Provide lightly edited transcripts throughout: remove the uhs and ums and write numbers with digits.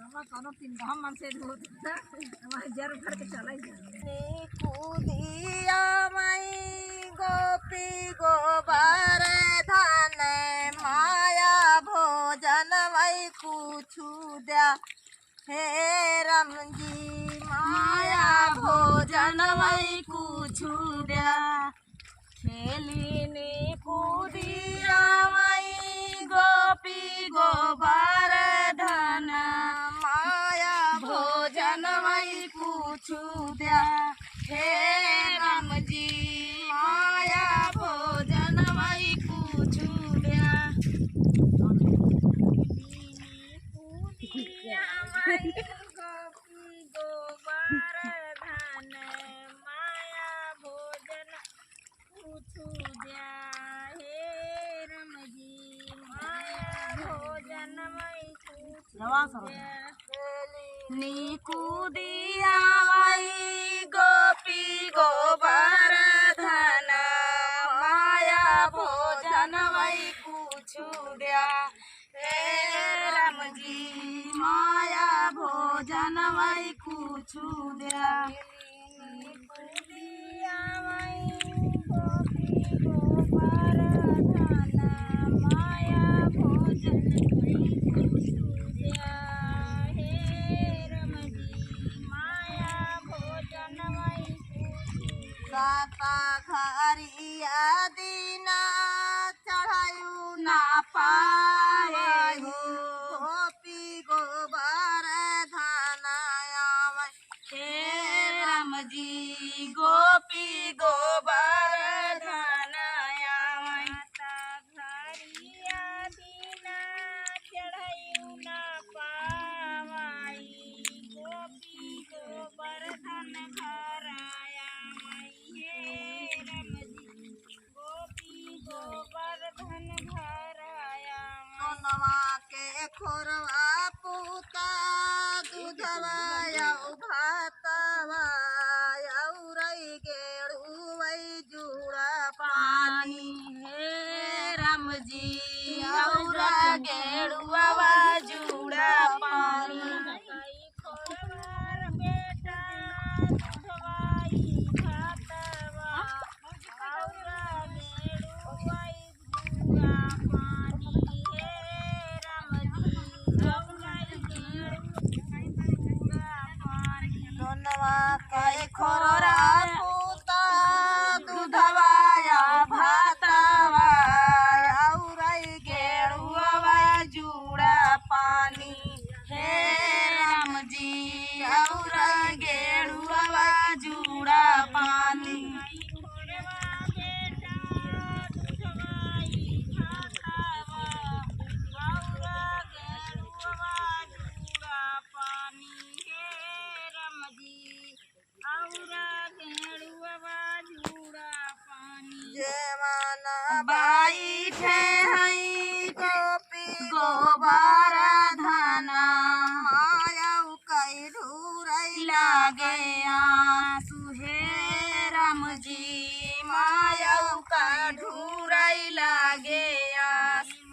कोनो तीन हम मन से दूध हमारे जर भर के चला ही कूदिया मई गोपी गोबर धन माया भोजन वही कुछु द्या हे राम जी माया भोजन वही कुछु द्या खेलिनी कूदिया मई गोपी गोबर धन माया भोजन वही कुछु द्या हे राम जी माया भोजन वही कुछु द्या कूदिया मई गोपी गोबर धन माया भोजन कुछु द्या हे राम जी माया भोजन वही कुछु द्या कूदिया मई गोपी गोबर धन माया भोजन वही कुछु द्या हे राम जी माया भोजन वही कुछु द्या कूदिया मई गोपी गोबर धन माया भोजन वही कुछु द्या हे राम जी माया भोजन वही साता घरिया दीना चढ़ायु ना पाए गोपी गोबर धन हे राम जी गोपी गोबर धन घरिया दीना चढ़ायु ना पावाई गोपी गोबर धन घर हे राम जी गोपी गोबर धन घर सोनवा के खोरवा पूता दूधवा यौ भातवा यौरई गेड़ुवई जुड़ा पानी हे राम जी यौरा गेड़ुआ जुड़ा पानी बेटा दूधवाई भातवा यौरा गेड़ुवई जुड़ा पानी हे राम जी यौरई गेड़ुवई जुड़ा पानी सोनवा के खोरा पूता दूधवा या भातवा यौरई गेड़ुआ जुड़ा पानी हे राम जी यौरा गेड़ुआ जुड़ा पानी बाई ठे हई गोपी गोबर धन माया कई ढूरई लागे आंसू हे राम जी माया का ढूरई लागे आंसू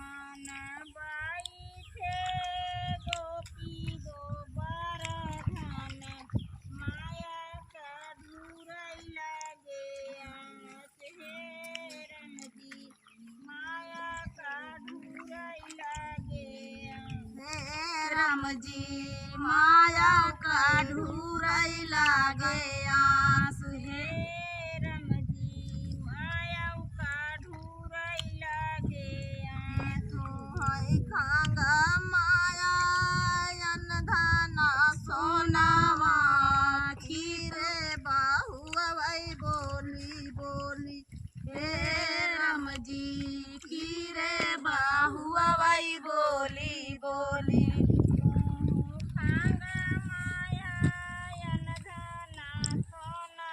राम जी माया का ढूरई लागे आंसू हे राम जी माया का ढूरई लागे आंसू हई खांगा माया अन धना सोनावा खीरे बहुआ वही बोली बोली हे राम जी खीरे बहुआ वही बोली बोली खांगा माया अन धना सोना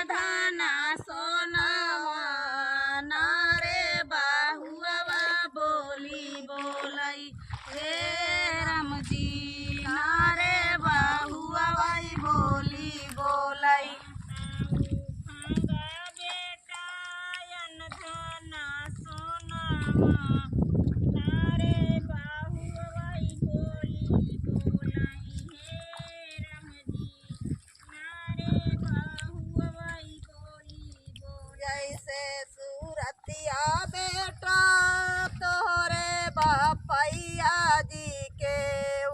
धना सोनवा नारे बाहुआ बोली बोलाई हे राम जी नारे बाहुआ बोली बोलाई बेटा धना सोनवा नारे बाहुआ बोली बोलाई हे राम जी नारे बाहुआ बोली बोलाई जैसे सूरतिया बेटा तोहरे बापैया जी के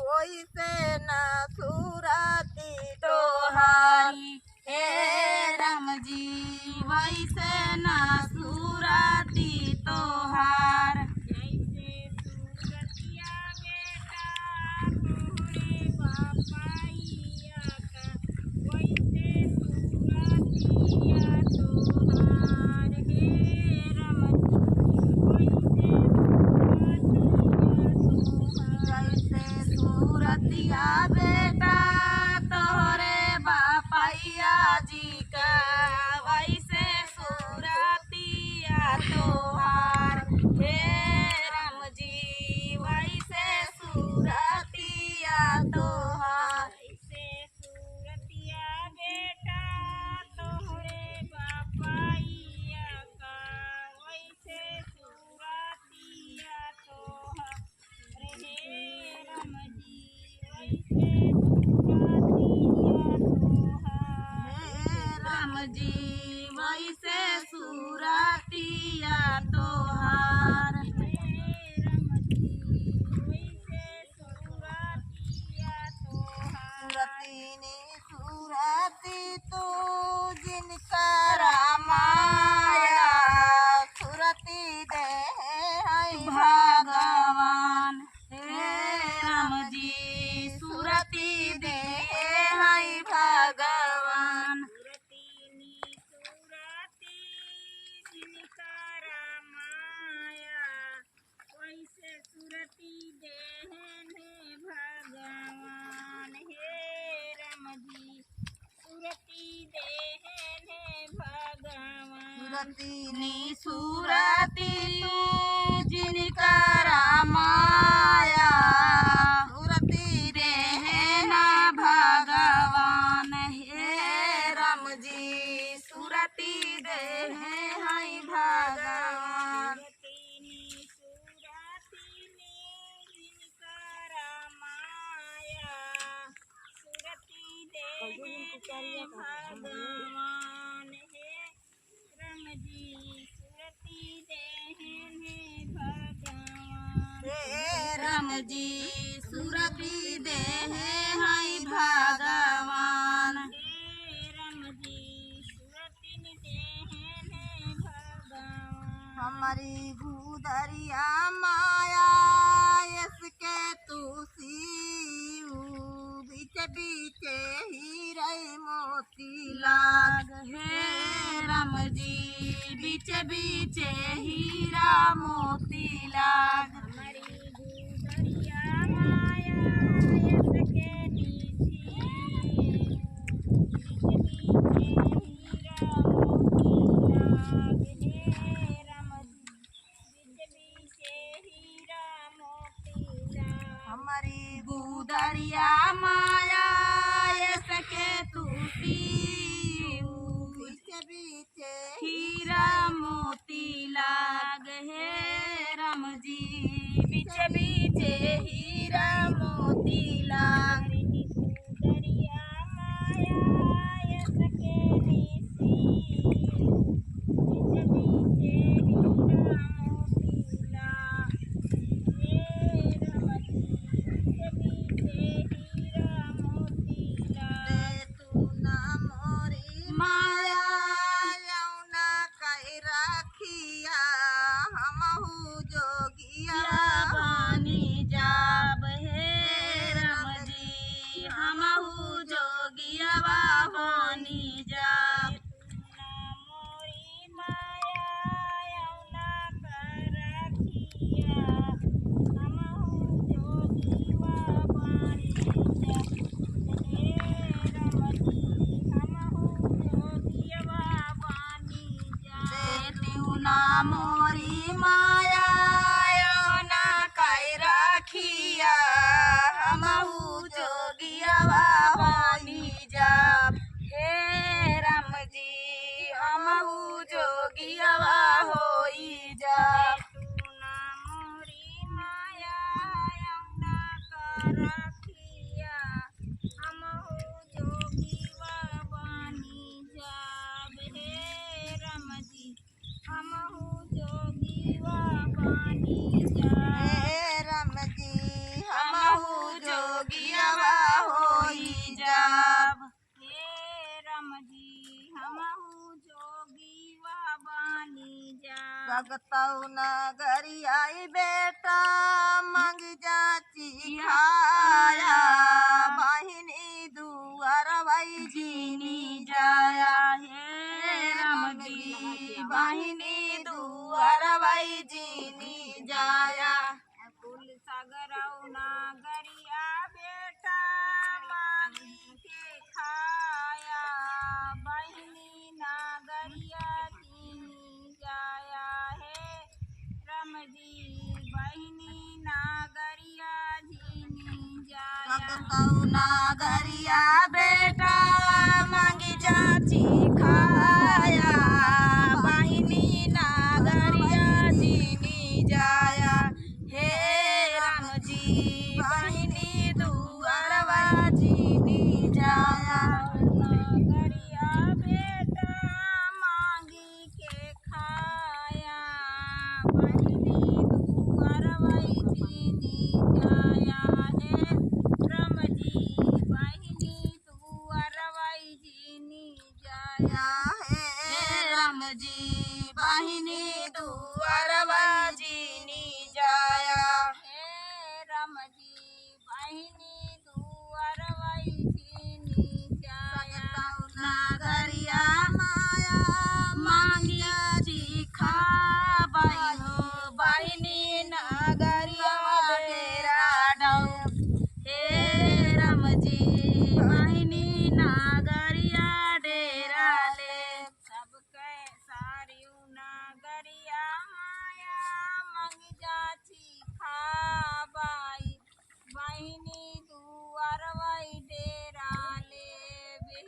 वैसे न सूरती तोहारी हे राम जी वैसे न सूरती तोहार जैसे सूरतिया बेटा तोहरे बापैया का वैसे सूरतिया तोहार हे राम जी जैसे सूरतिया बेटा तोहरे बापैया जी का वैसे सूरतिया तोहार हे राम जी वैसे सूरतिया तोहार जैसे सूरतिया बेटा तोहरे बापैया का वैसे सूरतिया तोहार हे राम जी वैसे राम जी वैसे सूरतिया तोहार सूरतीनी सूरती तू जिनका रामाया सूरती दे है भगवान हे राम जी सूरती दे है भगवान सूरतीनी सूरती जिनका रामाया वैसे सूरती दे है भगवान हे राम जी सूरती दे है भगवान सूरतीनी सूरती तू जिनका रामाया सूरती दे है भगवान हे राम जी सूरती दे है भगवान भगवान हे राम जी सूरती दे भगवान हे राम जी सूरती दे भगवान हे राम जी सूरती दे भगवान हमारी गुदरिया माया इसके तू बीच बीचे हीरे मोती लाग हे राम जी बीच बीचे हीरा मोती लाग हमारी गुदरिया माया इसके नीची हमारी गुदरिया माया सके तू बीच बीच हीरा मोती लाग हे राम जी बीच बीच हीरा मोती लाग गुदरिया माया सके नीची बीच बीच हीरा मोती लाग हे राम जी माया यौना कई राखिया हमहू जोगिया बानी जाब हे राम जी ना मोरी माया ना काई राखिया हमहू जोगियावा बनी जाब हे राम जी हमहू जोगियावा होई जाब तू ना मोरी माया ना कर रखिया हमहू जोगीवा बनी जाब हे राम जी हमहू जोगीवा बनी जाब हे राम जी हमहू जोगियावा होई जाब हे राम जी हमहू जोगीवा बनी जाब भगतौ नगरियाई बेटा मंग जाची खाया बहिनी दुआर भाई जीनी जाया हे राम जी बहिनी दुआर भाई जीनी जाया कुल सागरौ नागरिया बेटा मांगी के खाया बहिनी नागरिया चीनी जाया है राम जी बहिनी नागरिया झीनी जाया भगतौ नगरिया बेटा मंगी जाची खाया बहिनी नागरिया जीनी जाया हे राम जी बहिनी दुआरवा जीनी जाया नागरिया बेटा मांगी के खाया बहिनी दुआरवाई चीनी जाया है राम जी बहिनी दुआरवाई चीनी जाया हे राम जी बहिनी दुआरवा जीनी जाया हे राम जी बहिनी दुआरवाई चीनी जाया नगरिया माया मांगिया जी खाबाई हो बहिनी नगरिया डेरा डौ हे राम जी बहिनी नगरिया डेरा ले सबके सारियू नागरिया माया मंग जाची खाबाई बहिनी दुआरवाई डेरा ले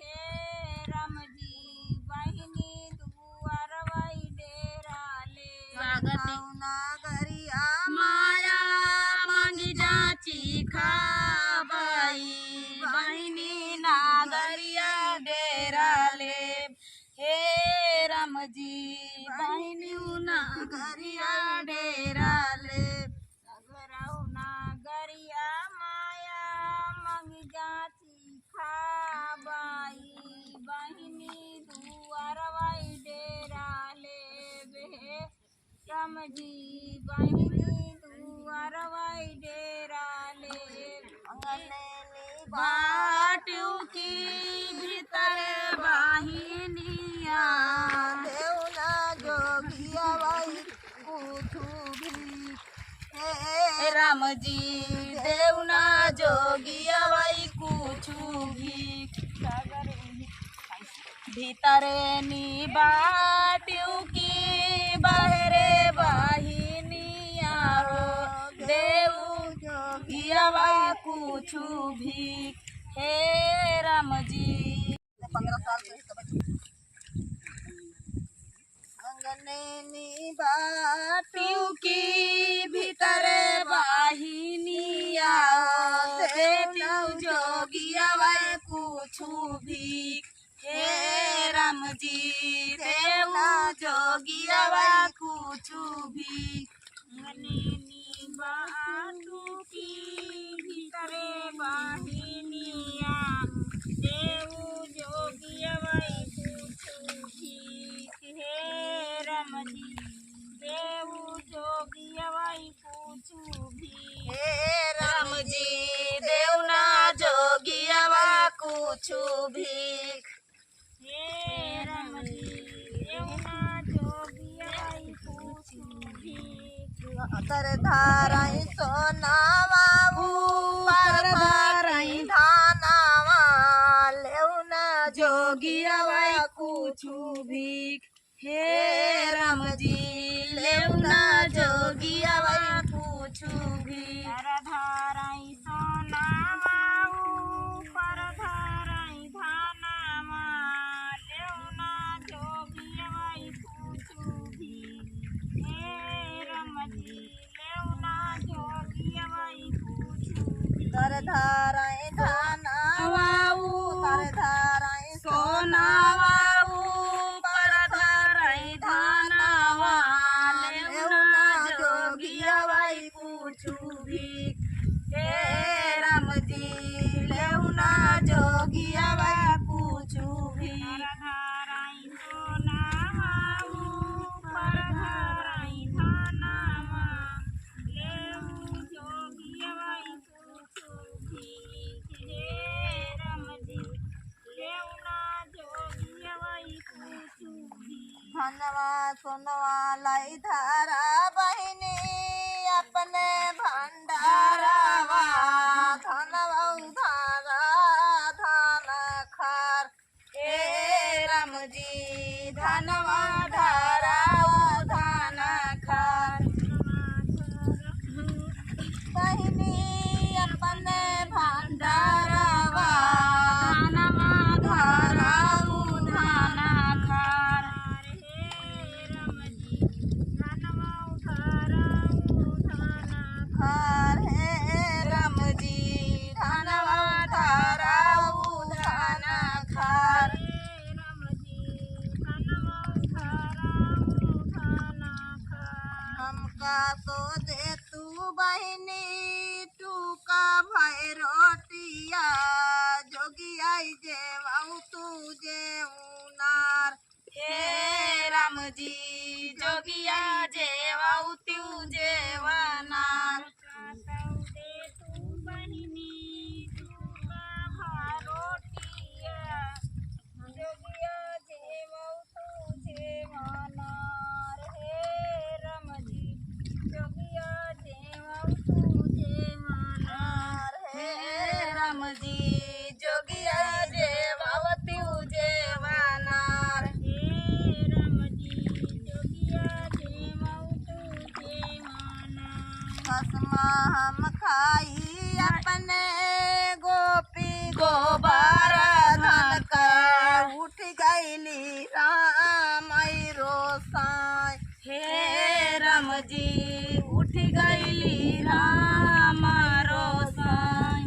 हे राम जी बहिनी दुआरवाई डेरा ले भगतौ नगरिया माया मांगी जाची खाबाई बहिनी नगरिया डेरा ले हे राम जी बहिनी नगरिया डेरा ले सगरौ नागरिया माया मंग जाची खाबाई बहिनी दुआरवाई डेरा ले हे राम जी बहिनी दुआरवाई डेरा ले बाटू की भीतर वाहिनिया देवना जोगिया भाई कुछ भी हे राम जी देवना जोगिया भाई कुछ भी भीतर नी बाटू की बहरे वाहिनिया देव जोगिया भाई कुछ भी हे राम जी 15 साल के अंगने बाटू की भीतर वाहिनिया देव जोगिया भाई कुछ भी हे राम जी देव जोगिया भाई कुछ भी अंगनेनी बाटू की भीतरे वाहिनिया देव जोगियवै कुछु भीख हे राम जी देव जोगियवै कुछु भीख हे राम जी देवना जोगिया भाई कुछ भीख हे राम जी देवना जोगियवै कुछु भीख तर धाराई सोनावा ऊपर धाराई धानावा लेउना जोगिया भाई कुछ भीख हे राम जी लेवना जोगिया वही पूछू भी परधाराई सोनामाऊ परधाराई धानामा लेवना जोगियवाई पूछूभी हे रमजी लेवना जोगियवाई पूछूभी तर धाराई धाना वाऊ तर धाराई सोना वाऊ पर धाराई धाना लेवना जोगिया वही पूछू भी हे राम जी लेवना जोगिया वही पूछू भी परधाराई सोनामाऊ परधाराई धानामा लेऊ जोगियवाई पूछूभी हे रमजी लेवना जोगियवाई पूछूभी धनवा सोनवा लाई धारा बहिनी अपने भंडारावा धनवा धारा धान खार हे राम जी धनवा धारा धान खार बहिनी अपने भंडारावा धनवा धारा धान खार खार हे राम जी धनवा धारा धान खार हमका तो दे तू बहिनी तू का भाई रोटिया जोगी आई जेवाऊ तू जेऊनार हे राम जी जोगिया जेवाऊ तू जेवानार हे राम जी जोगिया जेवाऊ तू जेवानार कसमा हम खाई अपने गोपी गोबर धन कर उठ गईली राम रोसाई हे राम जी उठ गईली राम रोसाई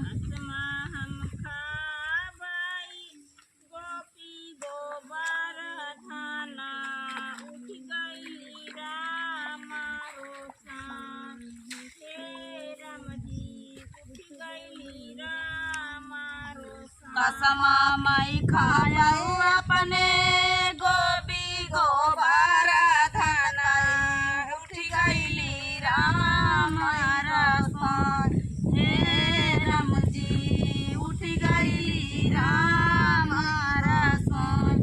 कसमा माई खाया अपने गोपी गोबर धन उठ गईली राम रसाई हे राम जी उठ गईली राम रसाई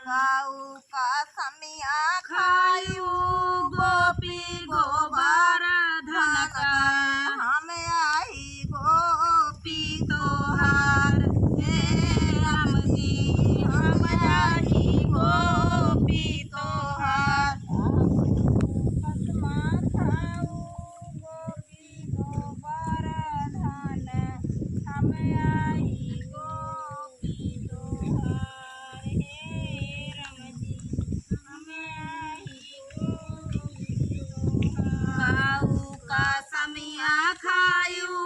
गाऊ का समिया खायू गोपी गोबर धन का हम आई गोपी तोहार हे राम जी हम आई गोपी तोहार गाऊ का समिया खायू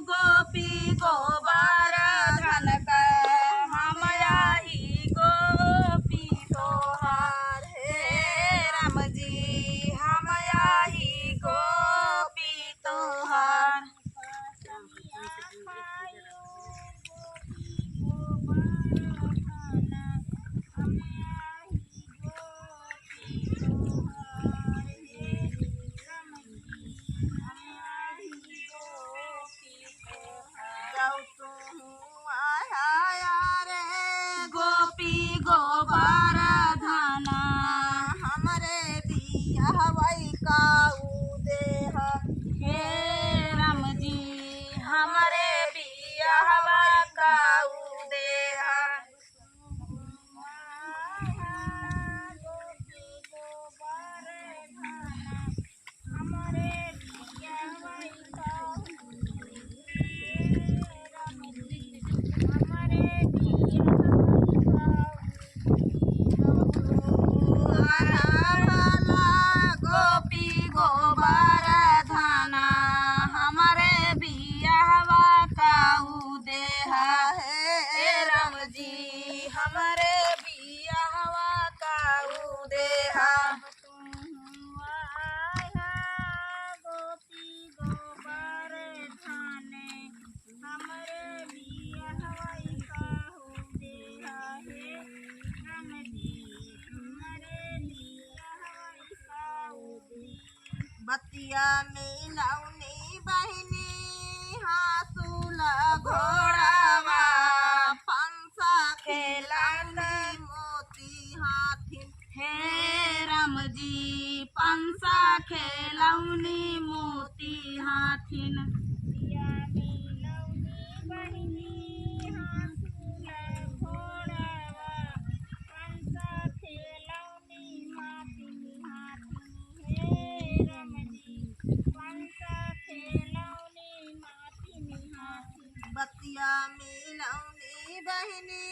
गोपी गोबर धन का हम आई गोपी तोहार हे राम जी हम आई गोपी तोहार गोपी गोबर हवाई काऊ देह हे राम जी हमारे बिया हवा काऊ देह हमारे बिया हवा काऊ देहा गोपी गोबर थाने हमारे बिया हवाई काऊ देहा हे राम जी हमारे बिया हवाई काऊ देहा बतिया में लौनी बहनी हासूला घोड़ावा हे राम जी पंसा खेलौनी मोती हाथिन बतिया मिलौनी बहनी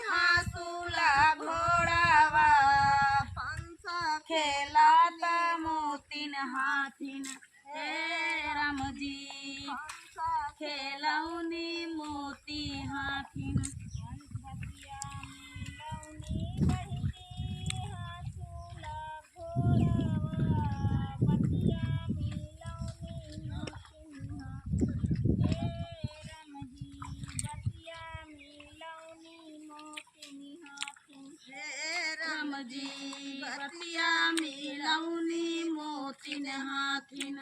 हासूला घोड़ावा पंसा खेलाता मोतिन हाथिन हे राम जी खेलौनी मोती हाथिन राम जी बतिया मिलौनी मोतिन हाथिन